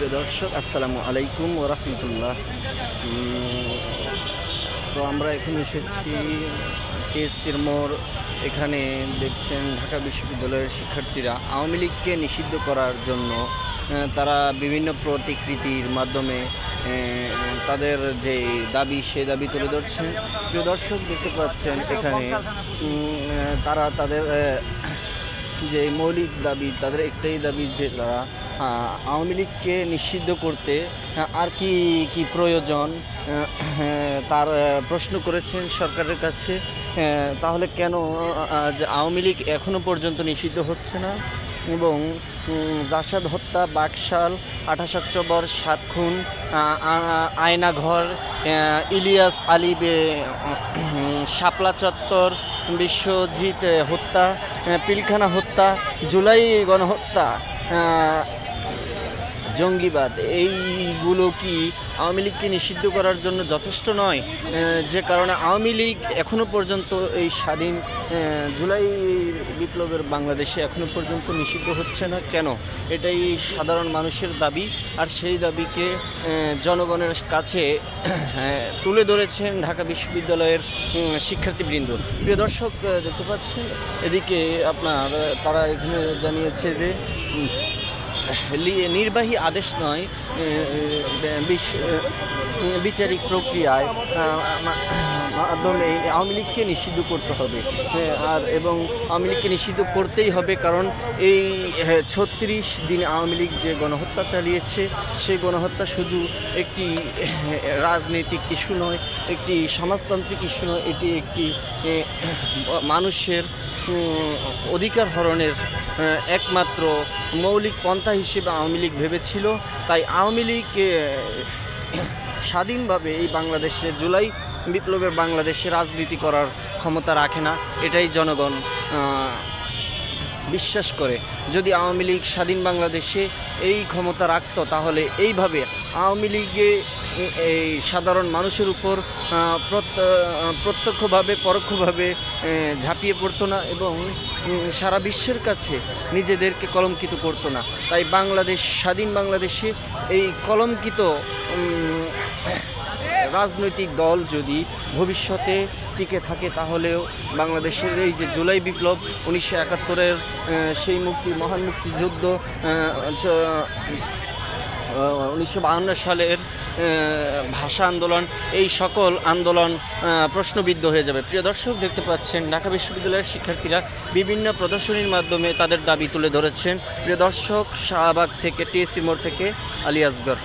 প্রিয় দর্শক, আসসালামু আলাইকুম ওয়া রাহমাতুল্লাহ। তো আমরা এখন এসেছি টিএসসির মোড়। এখানে দেখছেন ঢাকা বিশ্ববিদ্যালয়ের শিক্ষার্থীরা আওয়ামী লীগকে নিষিদ্ধ করার জন্য তারা বিভিন্ন প্রতিকৃতির মাধ্যমে তাদের যে দাবি সেই দাবি তুলে ধরছেন। প্রিয় দর্শক, দেখতে পাচ্ছেন এখানে তারা তাদের যে মৌলিক দাবি, তাদের একটাই দাবি যে তারা আওয়ামী লীগকে নিষিদ্ধ করতে আর কি কি প্রয়োজন তার প্রশ্ন করেছেন সরকারের কাছে। তাহলে কেন যে আওয়ামী লীগ এখনও পর্যন্ত নিষিদ্ধ হচ্ছে না, এবং জাসাদ হত্যা, বাকশাল, 28 অক্টোবর, 7 খুন, আয়নাঘর, ইলিয়াস আলী শাপলা চত্বর, বিশ্বজিৎ হত্যা, পিলখানা হত্যা, জুলাই গণহত্যা, জঙ্গিবাদ, এইগুলো কি আওয়ামী লীগকে নিষিদ্ধ করার জন্য যথেষ্ট নয়? যে কারণে আওয়ামী লীগ এখনও পর্যন্ত এই স্বাধীন জুলাই বিপ্লবের বাংলাদেশে এখনও পর্যন্ত নিষিদ্ধ হচ্ছে না কেন? এটাই সাধারণ মানুষের দাবি, আর সেই দাবিকে জনগণের কাছে তুলে ধরেছেন ঢাকা বিশ্ববিদ্যালয়ের শিক্ষার্থীবৃন্দ। প্রিয় দর্শক, দেখতে পাচ্ছেন এদিকে আপনার তারা এখানে জানিয়েছে যে নির্বাহী আদেশ নয়, বিচারিক প্রক্রিয়ায় মাধ্যমে আওয়ামী লীগকে নিষিদ্ধ করতে হবে। এবং আওয়ামী লীগকে নিষিদ্ধ করতেই হবে, কারণ এই 36 দিনে আওয়ামী লীগ যে গণহত্যা চালিয়েছে, সেই গণহত্যা শুধু একটি রাজনৈতিক ইস্যু নয়, একটি সমাজতান্ত্রিক ইস্যু নয়, এটি একটি মানুষের অধিকার হরণের একমাত্র মৌলিক পন্থা হিসেবে আওয়ামী লীগ ভেবেছিল। তাই আওয়ামী লীগ স্বাধীনভাবে এই বাংলাদেশে জুলাই বিপ্লবের বাংলাদেশে রাজনীতি করার ক্ষমতা রাখে না, এটাই জনগণ বিশ্বাস করে। যদি আওয়ামী লীগ স্বাধীন বাংলাদেশে এই ক্ষমতা রাখত, তাহলে এইভাবে আওয়ামী লীগে এই সাধারণ মানুষের উপর প্রত্যক্ষভাবে পরোক্ষভাবে ঝাঁপিয়ে পড়তো না, এবং সারা বিশ্বের কাছে নিজেদেরকে কলঙ্কিত করতো না। তাই বাংলাদেশ, স্বাধীন বাংলাদেশে এই কলঙ্কিত রাজনৈতিক দল যদি ভবিষ্যতে টিকে থাকে, তাহলেও বাংলাদেশের এই যে জুলাই বিপ্লব, 1971-এর সেই মহান মুক্তিযুদ্ধ, 1952 সালের ভাষা আন্দোলন, এই সকল আন্দোলন প্রশ্নবিদ্ধ হয়ে যাবে। প্রিয় দর্শক, দেখতে পাচ্ছেন ঢাকা বিশ্ববিদ্যালয়ের শিক্ষার্থীরা বিভিন্ন প্রদর্শনীর মাধ্যমে তাদের দাবি তুলে ধরেছেন। প্রিয় দর্শক, শাহবাগ থেকে, টিএসসি মোড় থেকে আলী আসগর।